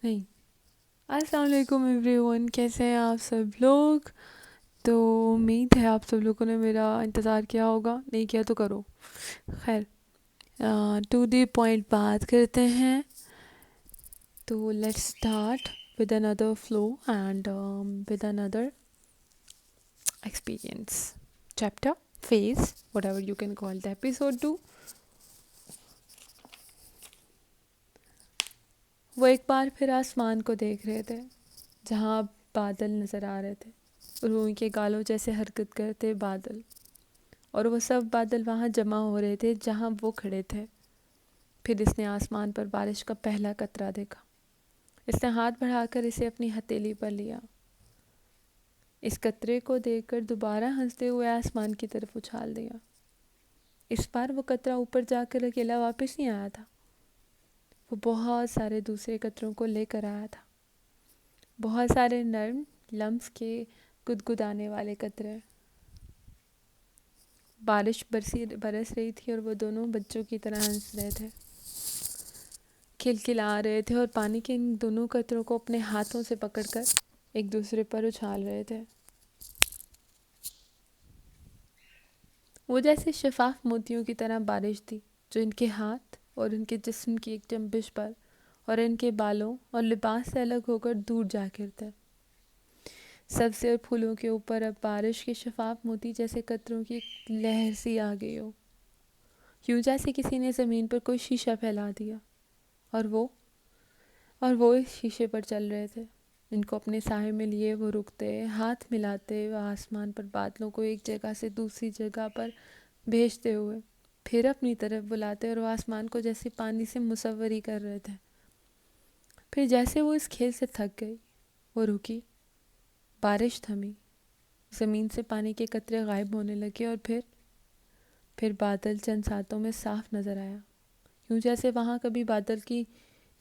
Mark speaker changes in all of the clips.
Speaker 1: نہیں. السلام علیکم ایوری ون، کیسے ہیں آپ سب لوگ؟ تو امید ہے آپ سب لوگوں نے میرا انتظار کیا ہوگا، نہیں کیا تو کرو. خیر، ٹو دی پوائنٹ بات کرتے ہیں. تو let's start with another flow and with another experience chapter phase what ever you can call the episode 2. وہ ایک بار پھر آسمان کو دیکھ رہے تھے جہاں بادل نظر آ رہے تھے، روئی کے گالوں جیسے حرکت کرتے بادل، اور وہ سب بادل وہاں جمع ہو رہے تھے جہاں وہ کھڑے تھے. پھر اس نے آسمان پر بارش کا پہلا قطرہ دیکھا. اس نے ہاتھ بڑھا کر اسے اپنی ہتھیلی پر لیا. اس قطرے کو دیکھ کر دوبارہ ہنستے ہوئے آسمان کی طرف اچھال دیا. اس بار وہ قطرہ اوپر جا کر اکیلا واپس نہیں آیا تھا، وہ بہت سارے دوسرے قطروں کو لے کر آیا تھا. بہت سارے نرم لمس کے گدگدانے والے قطرے. بارش برس رہی تھی اور وہ دونوں بچوں کی طرح ہنس رہے تھے، کھلکھلا رہے تھے اور پانی کے ان دونوں قطروں کو اپنے ہاتھوں سے پکڑ کر ایک دوسرے پر اچھال رہے تھے. وہ جیسے شفاف موتیوں کی طرح بارش تھی جو ان کے ہاتھ اور ان کے جسم کی ایک جنبش پر اور ان کے بالوں اور لباس سے الگ ہو کر دور جا گرتے. سبزے اور پھولوں کے اوپر اب بارش کے شفاف موتی جیسے قطروں کی ایک لہر سی آ گئی ہو، یوں جیسے کسی نے زمین پر کوئی شیشہ پھیلا دیا اور وہ اس شیشے پر چل رہے تھے. ان کو اپنے سائے میں لیے وہ رکتے، ہاتھ ملاتے، وہ آسمان پر بادلوں کو ایک جگہ سے دوسری جگہ پر بھیجتے ہوئے پھر اپنی طرف بلاتے، اور وہ آسمان کو جیسے پانی سے مصور ہی کر رہے تھے. پھر جیسے وہ اس کھیل سے تھک گئی، وہ رکی، بارش تھمی، زمین سے پانی کے قطرے غائب ہونے لگے، اور پھر بادل چند ساتوں میں صاف نظر آیا، یوں جیسے وہاں کبھی بادل کی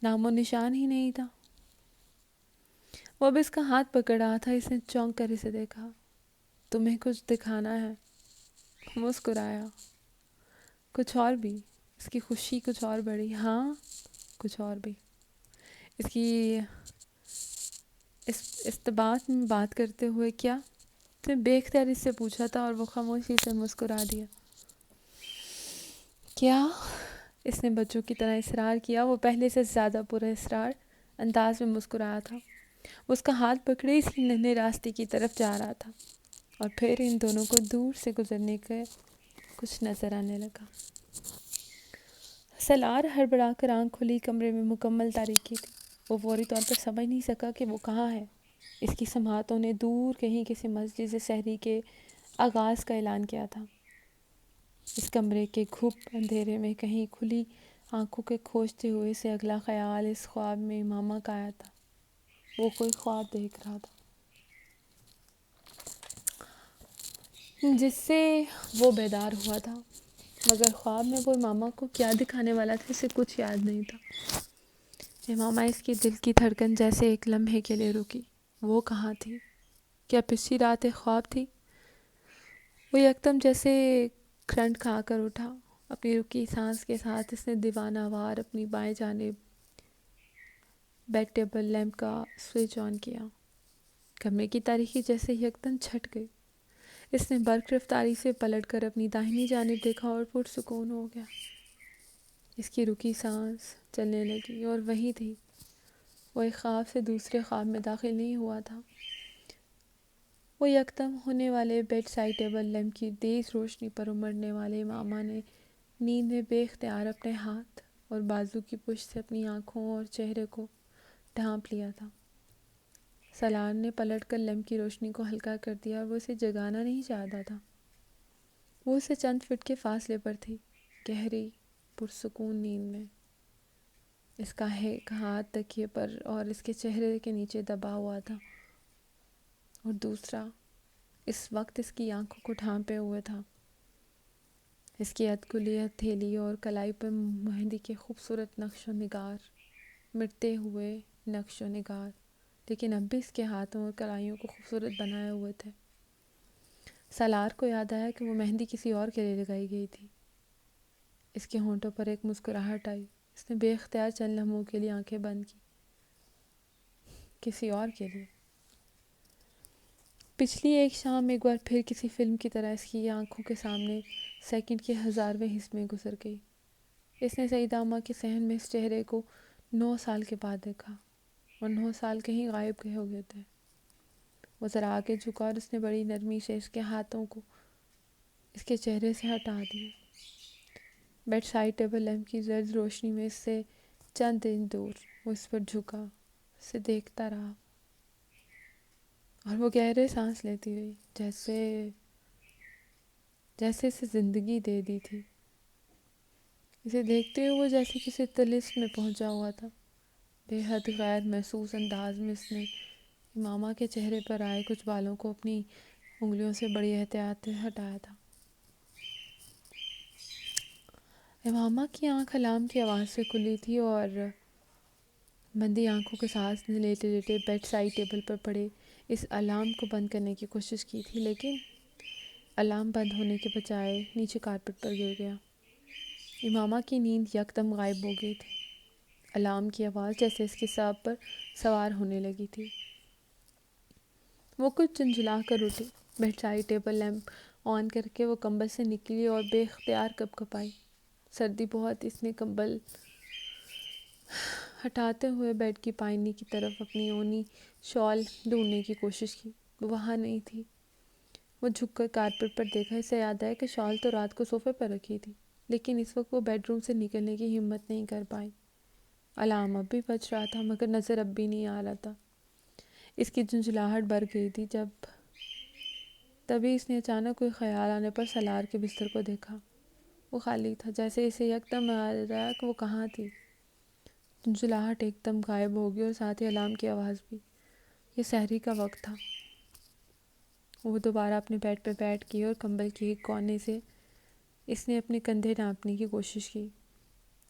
Speaker 1: نام و نشان ہی نہیں تھا. وہ اب اس کا ہاتھ پکڑ رہا تھا. اس نے چونک کر اسے دیکھا. تمہیں کچھ دکھانا ہے؟ مسکرایا. کچھ اور بھی؟ اس کی خوشی کچھ اور بڑھی. ہاں، کچھ اور بھی. اس کی استباعت میں بات کرتے ہوئے کیا؟ اس نے بے اختیار اس سے پوچھا تھا اور وہ خاموشی سے مسکرا دیا. کیا؟ اس نے بچوں کی طرح اصرار کیا. وہ پہلے سے زیادہ پورا اصرار انداز میں مسکرایا تھا. وہ اس کا ہاتھ پکڑے اسی ننھے راستے کی طرف جا رہا تھا، اور پھر ان دونوں کو دور سے گزرنے کے کچھ نظر آنے لگا. سالار ہڑبڑا کر آنکھ کھلی. کمرے میں مکمل تاریکی تھی. وہ فوری طور پر سمجھ نہیں سکا کہ وہ کہاں ہے. اس کی سماعتوں نے دور کہیں کسی مسجد سحری کے آغاز کا اعلان کیا تھا. اس کمرے کے گھپ اندھیرے میں کہیں کھلی آنکھوں کے کھوجتے ہوئے سے اگلا خیال اس خواب میں امامہ کا آیا تھا. وہ کوئی خواب دیکھ رہا تھا جس سے وہ بیدار ہوا تھا، مگر خواب میں وہ امامہ کو کیا دکھانے والا تھا اسے کچھ یاد نہیں تھا. امامہ اس کے دل کی دھڑکن جیسے ایک لمحے کے لیے رکی. وہ کہاں تھی؟ کیا پچھلی رات ایک خواب تھی؟ وہ یکدم جیسے کرنٹ کھا کر اٹھا. اپنی رکی سانس کے ساتھ اس نے دیوانہ وار اپنی بائیں جانب بیڈ ٹیبل لیمپ کا سوئچ آن کیا. کمرے کی تاریکی جیسے یکدم چھٹ گئی. اس نے برق رفتاری سے پلٹ کر اپنی داہنی جانب دیکھا اور پرسکون ہو گیا. اس کی رکی سانس چلنے لگی اور وہی تھی. وہ ایک خواب سے دوسرے خواب میں داخل نہیں ہوا تھا. وہ یکدم ہونے والے بیڈ سائڈ ٹیبل لیمپ کی تیز روشنی پر امڑنے والے امامہ نے نیند میں بے اختیار اپنے ہاتھ اور بازو کی پشت سے اپنی آنکھوں اور چہرے کو ڈھانپ لیا تھا. سالار نے پلٹ کر لیمپ کی روشنی کو ہلکا کر دیا اور وہ اسے جگانا نہیں چاہتا تھا. وہ اسے چند فٹ کے فاصلے پر تھی، گہری پرسکون نیند میں. اس کا ایک ہاتھ تکیے پر اور اس کے چہرے کے نیچے دبا ہوا تھا، اور دوسرا اس وقت اس کی آنکھوں کو ڈھانپے ہوئے تھا. اس کی ادکلی ہتھیلی اور کلائی پر مہندی کے خوبصورت نقش و نگار، مٹتے ہوئے نقش و نگار، لیکن اب بھی اس کے ہاتھوں اور کلائیوں کو خوبصورت بنائے ہوئے تھے. سالار کو یاد آیا کہ وہ مہندی کسی اور کے لیے لگائی گئی تھی. اس کے ہونٹوں پر ایک مسکراہٹ آئی. اس نے بے اختیار چند لمحوں کے لیے آنکھیں بند کی. کسی اور کے لیے۔ پچھلی ایک شام ایک بار پھر کسی فلم کی طرح اس کی آنکھوں کے سامنے سیکنڈ کے 1000ویں حصے میں گزر گئی۔ اس نے سیدہ اماں کے صحن میں اس چہرے کو 9 سال کے بعد دیکھا، اور 9 سال کہیں غائب گئے ہو گئے تھے۔ وہ ذرا آگے جھکا اور اس نے بڑی نرمی سے اس کے ہاتھوں کو اس کے چہرے سے ہٹا دیے۔ بیڈ سائڈ ٹیبل لیمپ کی زرد روشنی میں اس سے چند انچ دور وہ اس پر جھکا، اسے دیکھتا رہا، اور وہ گہرے سانس لیتی رہی، جیسے اسے زندگی دے دی تھی۔ اسے دیکھتے ہوئے وہ جیسے کسی طلسم میں پہنچا ہوا تھا۔ بے حد غیر محسوس انداز میں اس نے امامہ کے چہرے پر آئے کچھ بالوں کو اپنی انگلیوں سے بڑی احتیاط سے ہٹایا تھا۔ امامہ کی آنکھ الارم کی آواز سے کھلی تھی اور بندی آنکھوں کے ساتھ لیٹے لیٹے بیڈ سائڈ ٹیبل پر پڑے اس الارم کو بند کرنے کی کوشش کی تھی، لیکن الارم بند ہونے کے بجائے نیچے کارپٹ پر گر گیا۔ امامہ کی نیند یکدم غائب ہو گئی تھی۔ الارم کی آواز جیسے اس کے سر پر سوار ہونے لگی تھی۔ وہ کچھ جھنجھلا کر اٹھی، بیڈ سائڈ ٹیبل لیمپ آن کر کے وہ کمبل سے نکلی اور بے اختیار کپ کپائی۔ سردی بہت، اس نے کمبل ہٹاتے ہوئے بیڈ کی پائنی کی طرف اپنی اونی شال ڈھونڈنے کی کوشش کی، وہ وہاں نہیں تھی۔ وہ جھک کر کارپٹ پر دیکھا، اسے یاد آیا کہ شال تو رات کو صوفے پر رکھی تھی، لیکن اس وقت وہ بیڈ روم سے نکلنے کی ہمت نہیں کر پائی۔ الارم اب بھی بج رہا تھا مگر نظر اب بھی نہیں آ رہا تھا۔ اس کی جھنجھلاہٹ بڑھ گئی تھی تبھی اس نے اچانک کوئی خیال آنے پر سالار کے بستر کو دیکھا۔ وہ خالی تھا، جیسے اسے یکدم یاد آیا کہ وہ کہاں تھی۔ جھنجھلاہٹ ایک دم غائب ہو گئی اور ساتھ ہی الارم کی آواز بھی۔ یہ سحری کا وقت تھا۔ وہ دوبارہ اپنے بیڈ پہ بیٹھ گئی اور کمبل کے ایک کونے سے اس نے اپنے کندھے ناپنے کی کوشش کی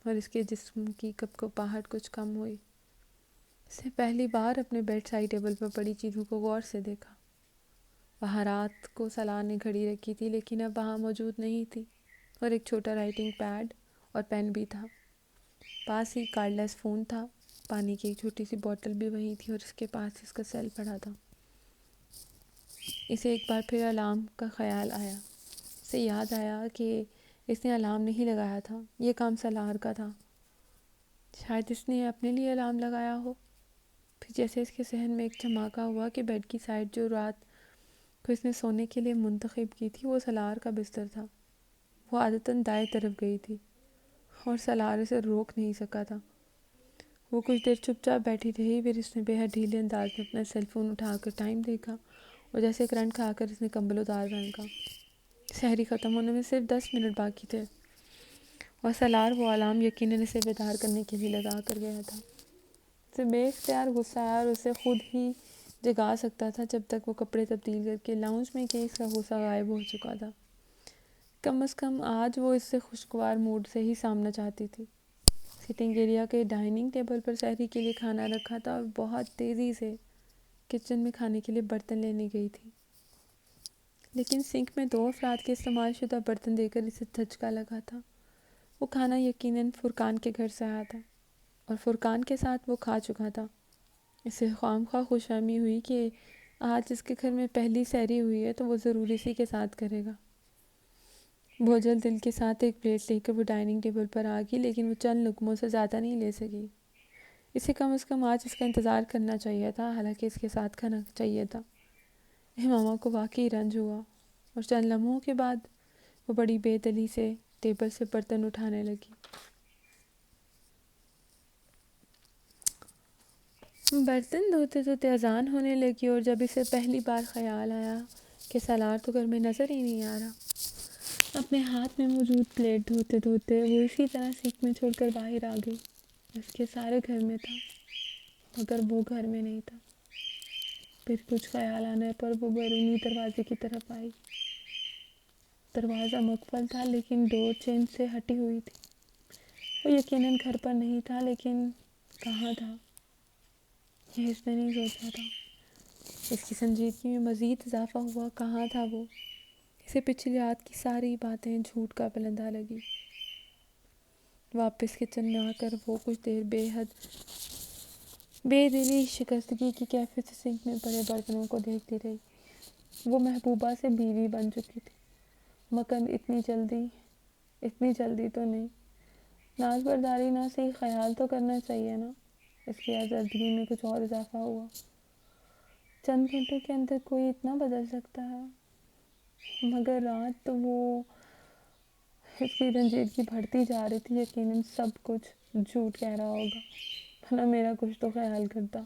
Speaker 1: اور اس کے جسم کی کپکپاہٹ کچھ کم ہوئی۔ اس نے پہلی بار اپنے بیڈ سائڈ ٹیبل پر پڑی چیزوں کو غور سے دیکھا۔ وہاں رات کو سالار نے گھڑی رکھی تھی، لیکن اب وہاں موجود نہیں تھی، اور ایک چھوٹا رائٹنگ پیڈ اور پین بھی تھا۔ پاس ہی کارڈ لیس فون تھا، پانی کی ایک چھوٹی سی بوتل بھی وہیں تھی، اور اس کے پاس اس کا سیل پڑا تھا۔ اسے ایک بار پھر الارم کا خیال آیا۔ اسے یاد آیا کہ اس نے الارم نہیں لگایا تھا، یہ کام سالار کا تھا۔ شاید اس نے اپنے لیے الارم لگایا ہو۔ پھر جیسے اس کے ذہن میں ایک دھماکہ ہوا کہ بیڈ کی سائڈ جو رات کو اس نے سونے کے لیے منتخب کی تھی وہ سالار کا بستر تھا۔ وہ عادتاً دائیں طرف گئی تھی اور سالار اسے روک نہیں سکا تھا۔ وہ کچھ دیر چپ چاپ بیٹھی رہی، پھر اس نے بے حد ڈھیلے انداز میں اپنا سیل فون اٹھا کر ٹائم دیکھا، اور جیسے کرنٹ کھا کر اس نے کمبل اتار پھینکا۔ سحری ختم ہونے میں صرف 10 منٹ باقی تھے، اور سالار وہ الارم یقیناً اسے بیدار کرنے کے لیے لگا کر گیا تھا۔ اسے بے اختیار غصہ آیا اور اسے خود ہی جگا سکتا تھا جب تک وہ کپڑے تبدیل کر کے لاؤنج میں گئی، اس کا غصہ غائب ہو چکا تھا۔ کم از کم آج وہ اس سے خوشگوار موڈ سے ہی سامنا چاہتی تھی۔ سٹنگ ایریا کے ڈائننگ ٹیبل پر سحری کے لیے کھانا رکھا تھا، اور بہت تیزی سے کچن میں کھانے کے لیے برتن لینے گئی تھی، لیکن سنک میں 2 افراد کے استعمال شدہ برتن دے کر اسے دھچکا لگا تھا۔ وہ کھانا یقیناً فرقان کے گھر سے آیا تھا، اور فرقان کے ساتھ وہ کھا چکا تھا۔ اسے خواہ خوش فہمی ہوئی کہ آج اس کے گھر میں پہلی سحری ہوئی ہے تو وہ ضرور اسی کے ساتھ کرے گا۔ بوجھل دل کے ساتھ ایک پلیٹ لے کر وہ ڈائننگ ٹیبل پر آ گئی، لیکن وہ چند لقموں سے زیادہ نہیں لے سکی۔ اسے کم از کم آج اس کا انتظار کرنا چاہیے تھا، حالانکہ اس کے ساتھ کھانا چاہیے تھا۔ امامہ کو واقعی رنج ہوا، اور چند لمحوں کے بعد وہ بڑی بے دلی سے ٹیبل سے برتن اٹھانے لگی۔ برتن دھوتے دھوتے اذان ہونے لگی، اور جب اسے پہلی بار خیال آیا کہ سالار تو گھر میں نظر ہی نہیں آ رہا، اپنے ہاتھ میں موجود پلیٹ دھوتے دھوتے وہ اسی طرح سنک میں چھوڑ کر باہر آ گئی۔ اس کے سارے گھر میں تھا مگر وہ گھر میں نہیں تھا۔ پھر کچھ خیال آنے پر وہ بیرونی دروازے کی طرف آئی۔ دروازہ مقفل تھا، لیکن ڈور چین سے ہٹی ہوئی تھی۔ وہ یقیناً گھر پر نہیں تھا، لیکن کہاں تھا یہ اس نے نہیں سوچا تھا۔ اس کی سنجیدگی میں مزید اضافہ ہوا، کہاں تھا وہ؟ اسے پچھلی رات کی ساری باتیں جھوٹ کا پلندہ لگی۔ واپس کچن میں آ کر وہ کچھ دیر بے حد بے دلی شکستگی کی کیفیت سے سنک میں پڑے برتنوں کو دیکھتی رہی۔ وہ محبوبہ سے بیوی بن چکی تھی، مکن اتنی جلدی تو نہیں۔ ناز برداری نہ صحیح، خیال تو کرنا چاہیے نا۔ اس کی آزردگی میں کچھ اور اضافہ ہوا۔ چند گھنٹوں کے اندر کوئی اتنا بدل سکتا ہے؟ مگر رات تو وہ اس کی رنجیدگی بڑھتی جا رہی تھی۔ یقیناً سب کچھ جھوٹ کہہ رہا ہوگا، بھلا میرا کچھ تو خیال کرتا۔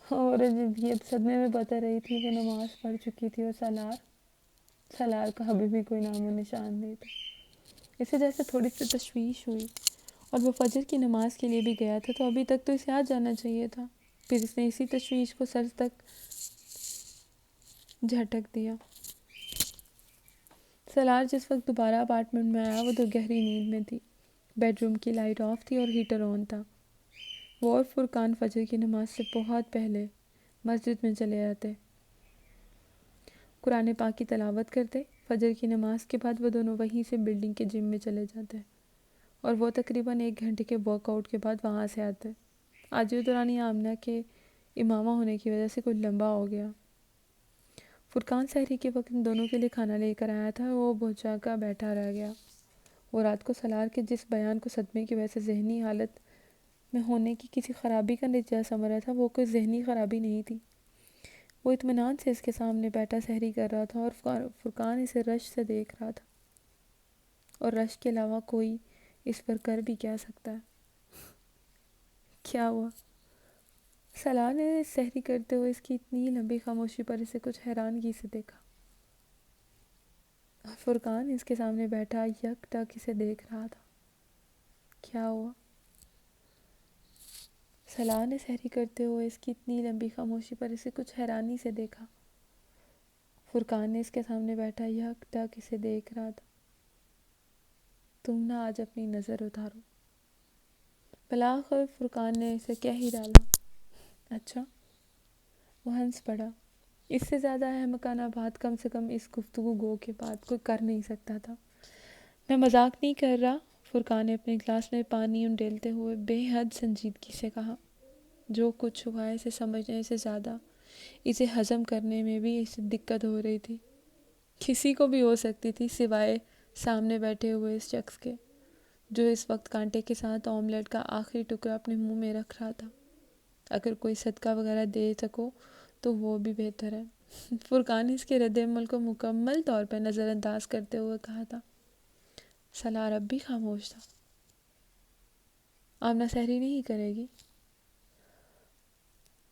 Speaker 1: اور رنجیدگی اب صدمے میں بدل رہی تھی۔ وہ نماز پڑھ چکی تھی اور سالار کا ابھی بھی کوئی نام و نشان نہیں تھا۔ اسے جیسے تھوڑی سی تشویش ہوئی، اور وہ فجر کی نماز کے لیے بھی گیا تھا، تو ابھی تک تو اسے آ جانا چاہیے تھا۔ پھر اس نے اسی تشویش کو سر تک جھٹک دیا۔ سالار جس وقت دوبارہ اپارٹمنٹ میں آیا، وہ تو گہری نیند میں تھی۔ بیڈ روم کی لائٹ آف تھی اور ہیٹر آن تھا۔ وہ اور فرقان فجر کی نماز سے بہت پہلے مسجد میں چلے آتے، قرآن پاک کی تلاوت کرتے۔ فجر کی نماز کے بعد وہ دونوں وہیں سے بلڈنگ کے جم میں چلے جاتے، اور وہ تقریباً 1 گھنٹے کے ورک آؤٹ کے بعد وہاں سے آتے۔ آج یہ دورانی آمنہ کے امامہ ہونے کی وجہ سے کچھ لمبا ہو گیا۔ فرقان سحری کے وقت ان دونوں کے لیے کھانا لے کر آیا تھا، وہ بھوچا کا بیٹھا رہ گیا۔ وہ رات کو سالار کے جس بیان کو صدمے کی وجہ سے ذہنی حالت میں ہونے کی کسی خرابی کا نتیجہ سمجھ رہا تھا، وہ کوئی ذہنی خرابی نہیں تھی۔ وہ اطمینان سے اس کے سامنے بیٹھا سحری کر رہا تھا، اور فرقان اسے رشک سے دیکھ رہا تھا، اور رشک کے علاوہ کوئی اس پر کر بھی کیا سکتا ہے؟ کیا ہوا؟ سالار نے سحری کرتے ہوئے اس کی اتنی لمبی خاموشی پر اسے کچھ حیرانگی سے دیکھا۔ فرقان اس کے سامنے بیٹھا یک ٹک اسے دیکھ رہا تھا۔ کیا ہوا؟ سالار نے سحری کرتے ہوئے اس کی اتنی لمبی خاموشی پر اسے کچھ حیرانی سے دیکھا۔ فرقان نے اس کے سامنے بیٹھا یک ٹک اسے دیکھ رہا تھا۔ تم نہ آج اپنی نظر اتارو۔ بلاخر فرقان نے اسے کہہ ہی ڈالا۔ اچھا؟ وہ ہنس پڑا۔ اس سے زیادہ احمقانہ بات کم سے کم اس گفتگو گو کے بعد کوئی کر نہیں سکتا تھا۔ میں مذاق نہیں کر رہا، فرقان نے اپنے گلاس میں پانی انڈیلتے ہوئے بے حد سنجیدگی سے کہا۔ جو کچھ ہوا ہے اسے سمجھنے سے زیادہ اسے ہضم کرنے میں بھی اسے دقت ہو رہی تھی۔ کسی کو بھی ہو سکتی تھی سوائے سامنے بیٹھے ہوئے اس شخص کے، جو اس وقت کانٹے کے ساتھ آملیٹ کا آخری ٹکڑا اپنے منہ میں رکھ رہا تھا۔ اگر کوئی صدقہ وغیرہ دے سکو تو وہ بھی بہتر ہے۔ فرقان نے اس کے رد عمل کو مکمل طور پر نظر انداز کرتے ہوئے کہا تھا۔ سالار اب بھی خاموش تھا۔ آمنہ سحری نہیں کرے گی؟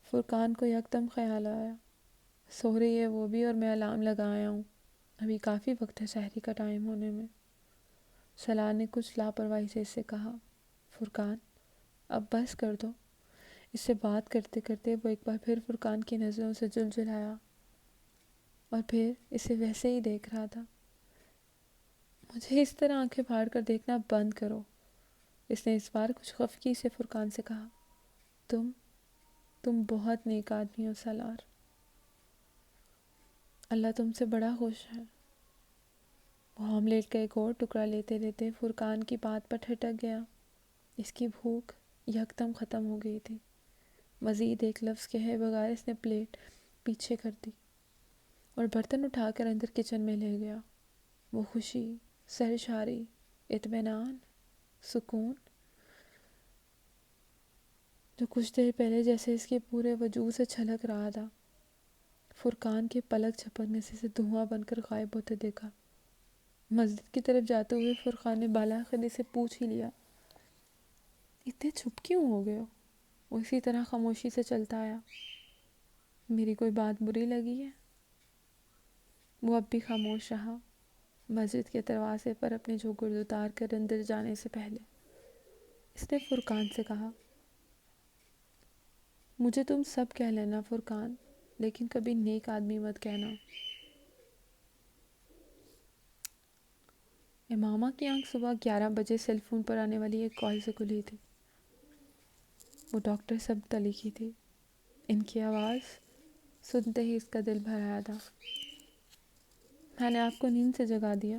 Speaker 1: فرقان کو یکدم خیال آیا، سو رہی ہے وہ بھی، اور میں الارم لگایا ہوں، ابھی کافی وقت ہے سحری کا ٹائم ہونے میں۔ سالار نے کچھ لاپرواہی سے اس سے کہا۔ فرقان اب بس کر دو۔ اس سے بات کرتے کرتے وہ ایک بار پھر فرقان کی نظروں سے جلجلایا، اور پھر اسے ویسے ہی دیکھ رہا تھا۔ مجھے اس طرح آنکھیں پھاڑ کر دیکھنا بند کرو، اس نے اس بار کچھ خفگی سے فرقان سے کہا۔ تم بہت نیک آدمی ہو سالار، اللہ تم سے بڑا خوش ہے۔ وہ آملیٹ کا ایک اور ٹکڑا لیتے لیتے فرقان کی بات پر ٹھٹک گیا۔ اس کی بھوک یکدم ختم ہو گئی تھی۔ مزید ایک لفظ کہے بغیر اس نے پلیٹ پیچھے کر دی اور برتن اٹھا کر اندر کچن میں لے گیا۔ وہ خوشی، سرشاری، اطمینان، سکون، جو کچھ دیر پہلے جیسے اس کے پورے وجود سے چھلک رہا تھا، فرقان کے پلک جھپکنے سے اسے دھواں بن کر غائب ہوتے دیکھا۔ مسجد کی طرف جاتے ہوئے فرقان نے بالاخره سے پوچھ ہی لیا، اتنے چھپ کیوں ہو گئے ہو؟ وہ اسی طرح خاموشی سے چلتا آیا۔ میری کوئی بات بری لگی ہے؟ وہ اب بھی خاموش رہا، مسجد کے دروازے پر اپنے چوگرد اتار کر اندر جانے سے پہلے۔ اس نے فرقان سے کہا، مجھے تم سب کہہ لینا فرقان، لیکن کبھی نیک آدمی مت کہنا۔ امامہ کی آنکھ صبح 11 بجے سیل فون پر آنے والی ایک کال سے کھلی تھی۔ وہ ڈاکٹر سبت علی کی تھی۔ ان کی آواز سنتے ہی اس کا دل بھر آیا تھا۔ میں نے آپ کو نیند سے جگا دیا؟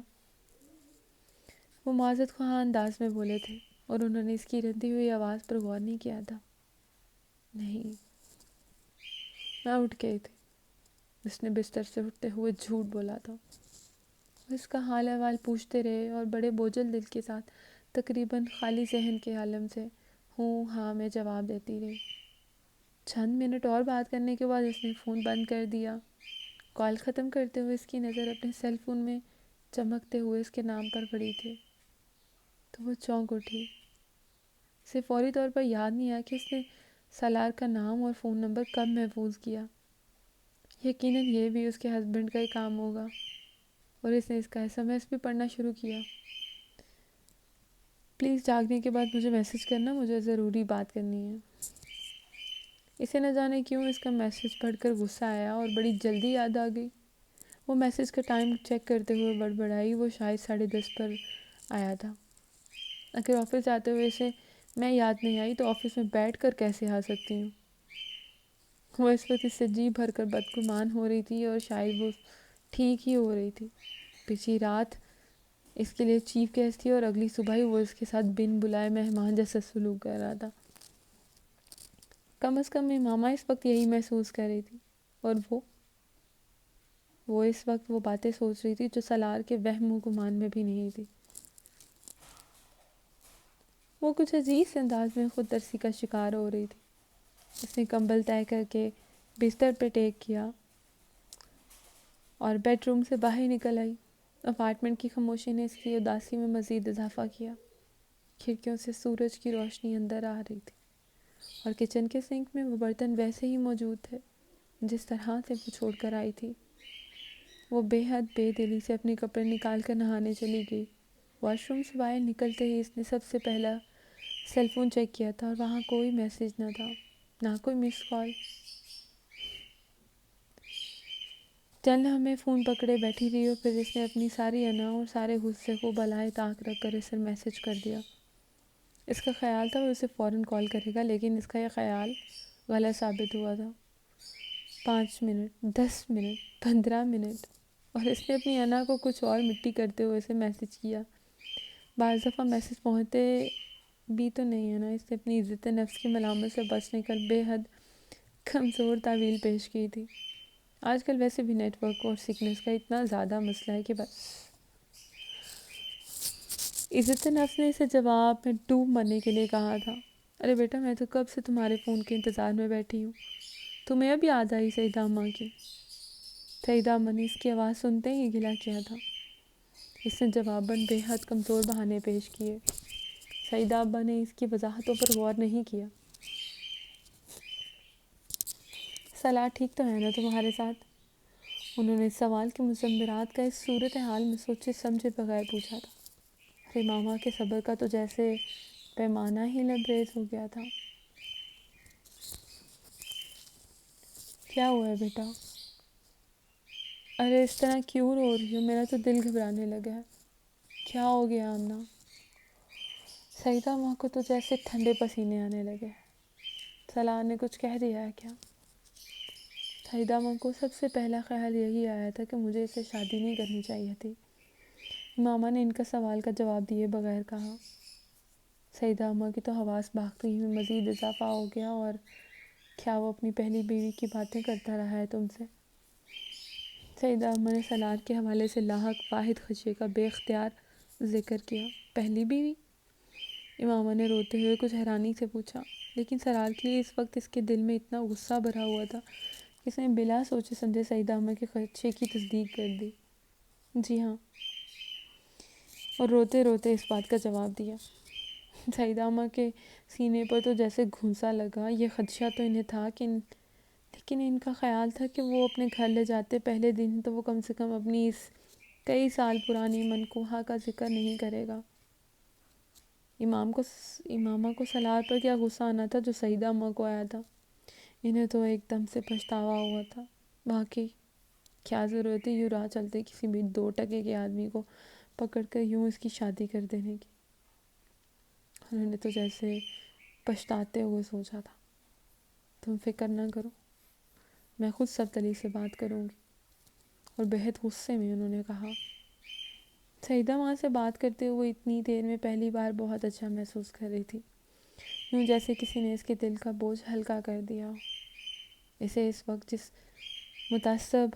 Speaker 1: وہ معذرت خواہ انداز میں بولے تھے، اور انہوں نے اس کی رنتی ہوئی آواز پر غور نہیں کیا تھا۔ نہیں، میں اٹھ گئی تھی۔ اس نے بستر سے اٹھتے ہوئے جھوٹ بولا تھا۔ اس کا حال احوال پوچھتے رہے اور بڑے بوجھل دل کے ساتھ تقریباً خالی ذہن کے عالم سے ہوں ہاں میں جواب دیتی رہی۔ چند منٹ اور بات کرنے کے بعد اس نے فون بند کر دیا۔ کال ختم کرتے ہوئے اس کی نظر اپنے سیل فون میں چمکتے ہوئے اس کے نام پر پڑی تھی تو وہ چونک اٹھی۔ اسے فوری طور پر یاد نہیں آیا کہ اس نے سالار کا نام اور فون نمبر کب محفوظ کیا۔ یقیناً یہ بھی اس کے ہسبینڈ کا ہی کام ہوگا اور اس نے اس کا SMS بھی پڑھنا شروع کیا۔ پلیز جاگنے کے بعد مجھے میسج کرنا، مجھے ضروری بات کرنی ہے۔ اسے نہ جانے کیوں اس کا میسج پڑھ کر غصہ آیا اور بڑی جلدی یاد آ گئی۔ وہ میسج کا ٹائم چیک کرتے ہوئے بڑبڑائی، وہ شاید 10:30 پر آیا تھا۔ اگر آفس جاتے ہوئے اسے میں یاد نہیں آئی تو آفس میں بیٹھ کر کیسے آ سکتی ہوں؟ وہ اس وقت اس سے جی بھر کر بدگمان ہو رہی تھی اور شاید وہ ٹھیک ہی ہو رہی تھی۔ پچھلی رات اس کے لیے چیف گیسٹ تھی اور اگلی صبح ہی وہ اس کے ساتھ بن بلائے مہمان جیسا سلوک کر رہا تھا۔ کم از کم ماما اس وقت یہی محسوس کر رہی تھی، اور وہ اس وقت وہ باتیں سوچ رہی تھی جو سالار کے وہم و گمان میں بھی نہیں تھی۔ وہ کچھ عجیب سے انداز میں خود ترسی کا شکار ہو رہی تھی۔ اس نے کمبل طے کر کے بستر پہ ٹیک کیا اور بیڈ روم سے باہر نکل آئی۔ اپارٹمنٹ کی خاموشی نے اس کی اداسی میں مزید اضافہ کیا۔ کھڑکیوں سے سورج کی روشنی اندر آ رہی تھی اور کچن کے سنک میں وہ برتن ویسے ہی موجود تھے جس طرح سے وہ چھوڑ کر آئی تھی۔ وہ بے حد بے دلی سے اپنے کپڑے نکال کر نہانے چلی گئی۔ واش روم سے باہر نکلتے ہی اس نے سب سے پہلا سیل فون چیک کیا تھا اور وہاں کوئی میسج نہ تھا، نہ کوئی مس کال۔ چند لمحے فون پکڑے بیٹھی رہی اور پھر اس نے اپنی ساری انا اور سارے غصے کو بالائے طاق رکھ کر اسے میسج کر دیا۔ اس کا خیال تھا وہ اسے فوراً کال کرے گا، لیکن اس کا یہ خیال غلط ثابت ہوا تھا۔ 5 منٹ، 10 منٹ، 15 منٹ، اور اس نے اپنی انا کو کچھ اور مٹی کرتے ہوئے اسے میسج کیا۔ بعض دفعہ میسج پہنچتے بھی تو نہیں ہے نا۔ اس نے اپنی عزت نفس کی ملامت سے بچنے کا بے حد کمزور تعویل پیش کی تھی۔ آج کل ویسے بھی نیٹ ورک اور سکنس کا اتنا زیادہ مسئلہ ہے کہ بس۔ عزت نفس نے اسے جواب میں ڈوب مرنے کے لیے کہا تھا۔ ارے بیٹا، میں تو کب سے تمہارے فون کے انتظار میں بیٹھی ہوں، تمہیں اب یاد آئی سعیدہ اماں کی؟ سعیدہ اماں نے اس کی آواز سنتے ہی گلا کیا تھا۔ اس نے جواباً بے حد کمزور بہانے پیش کیے۔ سعیدہ ابا نے اس کی وضاحتوں پر غور نہیں کیا۔ سالار ٹھیک تو ہے نا تمہارے ساتھ؟ انہوں نے سوال کے مضمرات کا اس صورتحال میں سوچے سمجھے بغیر پوچھا تھا۔ ارے ماما کے صبر کا تو جیسے پیمانہ ہی لبریز ہو گیا تھا۔ کیا ہوا ہے بیٹا؟ ارے اس طرح کیوں رو رہی ہو؟ میرا تو دل گھبرانے لگا ہے۔ کیا ہو گیا آمنہ؟ سعیدہ ماں کو تو جیسے ٹھنڈے پسینے آنے لگے۔ سالار نے کچھ کہہ دیا ہے کیا؟ سعیدہ ماں کو سب سے پہلا خیال یہی آیا تھا کہ مجھے اسے شادی نہیں کرنی چاہیے تھی۔ ماما نے ان کا سوال کا جواب دیے بغیر کہا۔ سعیدہ اماں کی تو حواس باقی میں مزید اضافہ ہو گیا۔ اور کیا وہ اپنی پہلی بیوی کی باتیں کرتا رہا ہے تم سے؟ سعیدہ اماں نے سالار کے حوالے سے لاحق واحد خدشے کا بے اختیار ذکر کیا۔ پہلی بیوی؟ امامہ نے روتے ہوئے کچھ حیرانی سے پوچھا، لیکن سالار کے لیے اس وقت اس کے دل میں اتنا غصہ بھرا ہوا تھا کہ اس نے بلا سوچے سمجھے سعیدہ اماں کے خدشے کی تصدیق کر دی۔ جی ہاں، اور روتے روتے اس بات کا جواب دیا۔ سعیدہ اماں کے سینے پر تو جیسے گھونسا لگا۔ یہ خدشہ تو انہیں تھا کہ لیکن ان کا خیال تھا کہ وہ اپنے گھر لے جاتے پہلے دن تو وہ کم سے کم اپنی اس کئی سال پرانی منقوہہ کا ذکر نہیں کرے گا۔ امامہ کو سالار پر کیا غصہ آنا تھا جو سعیدہ اماں کو آیا تھا؟ انہیں تو ایک دم سے پچھتاوا ہوا تھا۔ باقی کیا ضرورت ہے یوں راہ چلتے کسی بھی 2 ٹکے کے آدمی کو پکڑ کر یوں اس کی شادی کر دینے کی؟ انہوں نے تو جیسے پچھتاتے ہوئے سوچا تھا۔ تم فکر نہ کرو، میں خود سبتلی سے بات کروں گی۔ اور بہت غصے میں انہوں نے کہا۔ سعیدہ ماں سے بات کرتے ہوئے اتنی دیر میں پہلی بار بہت اچھا محسوس کر رہی تھی۔ یوں جیسے کسی نے اس کے دل کا بوجھ ہلکا کر دیا. اسے اس وقت جس متعصب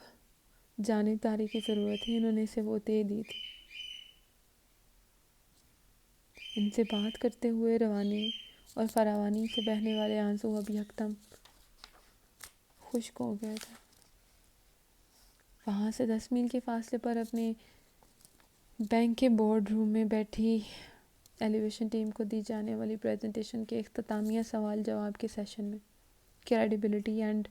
Speaker 1: جانبداری کی ضرورت تھی انہوں نے اسے وہ دے دی تھی. ان سے بات کرتے ہوئے روانی اور فراوانی سے بہنے والے آنسو اب یکدم خشک ہو گئے تھے. وہاں سے 10 میل کے فاصلے پر اپنے بینک کے بورڈ روم میں بیٹھی ایلیویشن ٹیم کو دی جانے والی پریزنٹیشن کے اختتامیہ سوال جواب کے سیشن میں کریڈیبلٹی اینڈ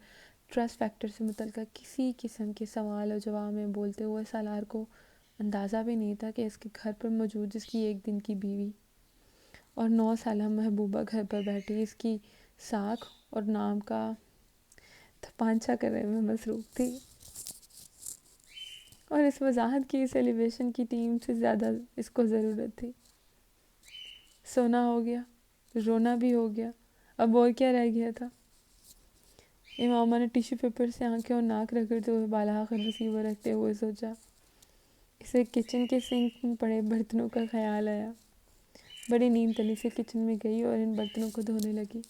Speaker 1: ٹرسٹ فیکٹر سے متعلقہ کسی قسم کے سوال اور جواب میں بولتے ہوئے سالار کو اندازہ بھی نہیں تھا کہ اس کے گھر پر موجود اس کی 1 دن کی بیوی اور 9 سالہ محبوبہ گھر پر بیٹھی اس کی ساکھ اور نام کا تپانچہ کرنے میں مصروف تھی. اور اس وضاحت کی اس ایلیویشن کی ٹیم سے زیادہ اس کو ضرورت تھی. سونا ہو گیا، رونا بھی ہو گیا، اب اور کیا رہ گیا تھا؟ امامہ نے ٹیشو پیپر سے آنکھیں اور ناک رگڑتے ہوئے بالآخر ریسیور رکھتے ہوئے سوچا. اسے کچن کے سنک میں پڑے برتنوں کا خیال آیا. بڑی نیم تلی سے کچن میں گئی اور ان برتنوں کو دھونے لگی.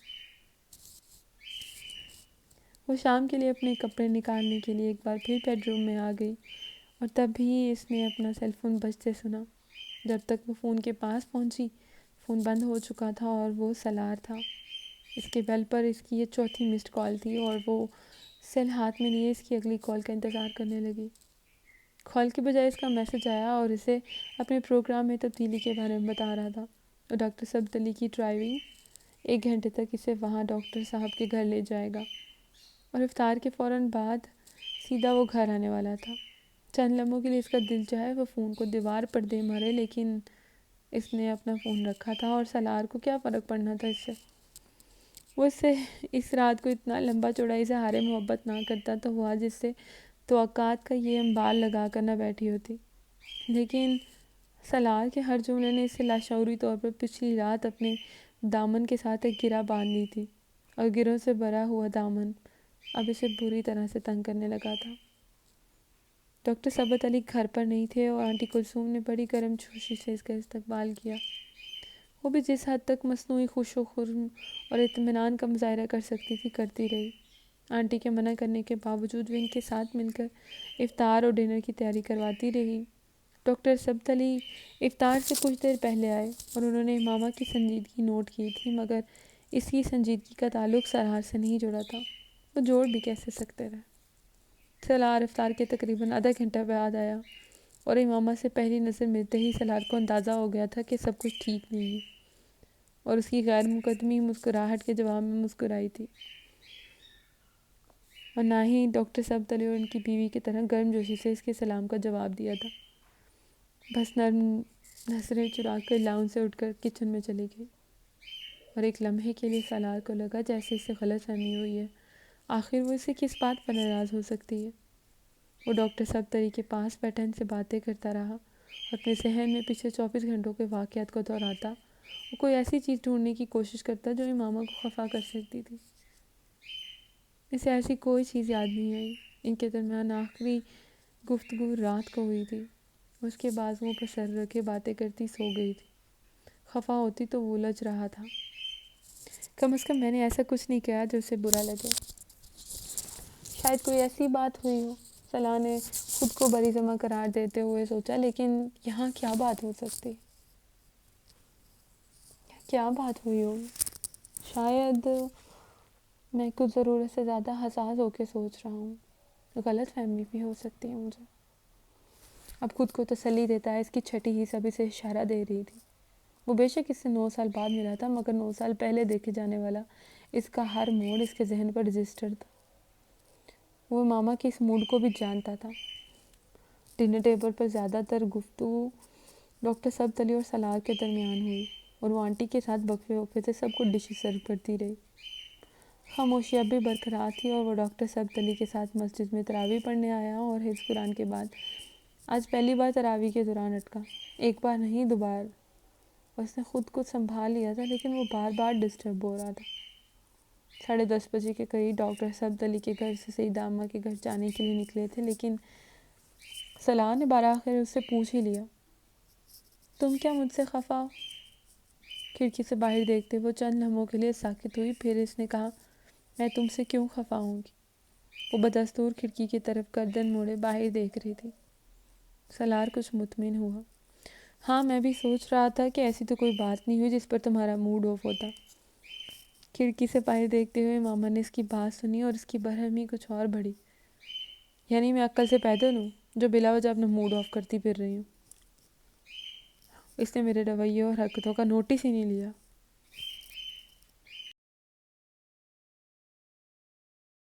Speaker 1: وہ شام کے لیے اپنے کپڑے نکالنے کے لیے ایک بار پھر بیڈ روم میں آ گئی اور تب بھی اس نے اپنا سیل فون بجتے سنا. جب تک وہ فون کے پاس پہنچی فون بند ہو چکا تھا اور وہ سالار تھا. اس کے بیل پر اس کی یہ 4تھی مسڈ کال تھی اور وہ سیل ہاتھ میں لیے اس کی اگلی کال کا انتظار کرنے لگی. کال کے بجائے اس کا میسج آیا اور اسے اپنے پروگرام میں تبدیلی کے بارے میں بتا رہا تھا. اور ڈاکٹر سبز کی ڈرائیونگ 1 گھنٹے تک اسے وہاں ڈاکٹر صاحب کے گھر لے جائے گا اور افطار کے فوراً بعد سیدھا وہ گھر آنے والا تھا. چند لمحوں کے لیے اس کا دل چاہے وہ فون کو دیوار پر دے مارے لیکن اس نے اپنا فون رکھا تھا اور سالار کو کیا فرق پڑنا تھا اس سے. وہ اس سے اس رات کو اتنا لمبا چوڑائی سے ہارے محبت نہ کرتا تو ہوا جس سے توقعات کا یہ امبال لگا کر نہ بیٹھی ہوتی. لیکن سالار کے ہر جملے نے اسے لاشعوری طور پر پچھلی رات اپنے دامن کے ساتھ ایک گرہ باندھ لی تھی اور گرہوں سے بھرا ہوا دامن اب اسے بری طرح سے تنگ کرنے لگا تھا. ڈاکٹر ثبت علی گھر پر نہیں تھے اور آنٹی کلثوم نے بڑی گرم جوشی سے اس کا استقبال کیا. وہ بھی جس حد تک مصنوعی خوش و خرم اور اطمینان کا مظاہرہ کر سکتی تھی کرتی رہی. آنٹی کے منع کرنے کے باوجود وہ ان کے ساتھ مل کر افطار اور ڈنر کی تیاری کرواتی رہی. ڈاکٹر ثبت علی افطار سے کچھ دیر پہلے آئے اور انہوں نے امامہ کی سنجیدگی نوٹ کی تھی مگر اس کی سنجیدگی کا تعلق سالار سے نہیں جڑا تھا. وہ جوڑ بھی کیسے سکتے رہے؟ سالار افطار کے تقریباً آدھا گھنٹہ بعد آیا اور امامہ سے پہلی نظر ملتے ہی سالار کو اندازہ ہو گیا تھا کہ سب کچھ ٹھیک نہیں ہے اور اس کی غیر مقدمی مسکراہٹ کے جواب میں مسکرائی تھی اور نہ ہی ڈاکٹر ثبت علی اور ان کی بیوی کی طرح گرم جوشی سے اس کے سلام کا جواب دیا تھا. بس نرم نظریں چرا کر لاؤن سے اٹھ کر کچن میں چلی گئی اور ایک لمحے کے لیے سالار کو لگا جیسے اس سے غلط فہمی ہوئی ہے. آخر وہ اسے کس بات پر ناراض ہو سکتی ہے؟ وہ ڈاکٹر ثبت علی کے پاس بیٹھا ان سے باتیں کرتا رہا اپنے ذہن میں پچھلے 24 گھنٹوں کے واقعات کو دہراتا اور کوئی ایسی چیز ڈھونڈنے کی کوشش کرتا جو امامہ کو خفا کر سکتی تھی. اسے ایسی کوئی چیز یاد نہیں آئی. ان کے درمیان آخری گفتگو رات کو ہوئی تھی. اس کے بازوؤں پر سر رکھے باتیں کرتی سو گئی تھی. خفا ہوتی تو وہ الجھ رہا تھا. کم از کم میں نے ایسا کچھ نہیں کیا جو اسے برا لگے. شاید کوئی ایسی بات ہوئی ہو. سالار نے خود کو بری جمع قرار دیتے ہوئے سوچا. لیکن یہاں کیا بات ہو سکتی؟ کیا بات ہوئی ہوگی؟ شاید میں کچھ ضرورت سے زیادہ حساس ہو کے سوچ رہا ہوں. غلط فہمی بھی ہو سکتی ہے مجھے. اب خود کو تسلی دیتا ہے اس کی چھٹی ہی سب اسے اشارہ دے رہی تھی. وہ بے شک اس سے 9 سال بعد ملا تھا مگر 9 سال پہلے دیکھے جانے والا اس کا ہر موڑ اس کے ذہن پر رجسٹر تھا. وہ ماما کے اس موڈ کو بھی جانتا تھا. ڈنر ٹیبل پر زیادہ تر گفتگو ڈاکٹر ثبت علی اور سالار کے درمیان ہوئی اور وہ آنٹی کے ساتھ وقفے وقفے سے سب کو ڈشز سرو کرتی رہی. خاموشی اب بھی برقرار تھی اور وہ ڈاکٹر ثبت علی کے ساتھ مسجد میں تراویح پڑھنے آیا اور حفظ قرآن کے بعد آج پہلی بار تراویح کے دوران اٹکا. 1 بار نہیں 2 بار. اس نے خود کو سنبھال لیا تھا لیکن وہ بار بار ڈسٹرب ہو رہا تھا. 10:30 بجے کے قریب ڈاکٹر ثبت علی کے گھر سے سیدہ اماں کے گھر جانے کے لیے نکلے تھے لیکن سالار نے بارآخر اس سے پوچھ ہی لیا. تم کیا مجھ سے خفا ہو؟ کھڑکی سے باہر دیکھتے وہ چند لمحوں کے لیے ساکت ہوئی، پھر اس نے کہا، میں تم سے کیوں خفا ہوں گی؟ وہ بدستور کھڑکی کی طرف گردن موڑے باہر دیکھ رہی تھی۔ سالار کچھ مطمئن ہوا۔ ہاں میں بھی سوچ رہا تھا کہ ایسی تو کوئی بات نہیں ہوئی جس پر تمہارا موڈ آف ہوتا۔ کھڑکی سے باہر دیکھتے ہوئے ماما نے اس کی بات سنی اور اس کی برہمی کچھ اور بڑھی۔ یعنی میں عقل سے پیدل ہوں جو بلا وجہ اپنا موڈ آف کرتی پھر رہی ہوں؟ اس نے میرے رویے اور حرکتوں کا نوٹس ہی نہیں لیا۔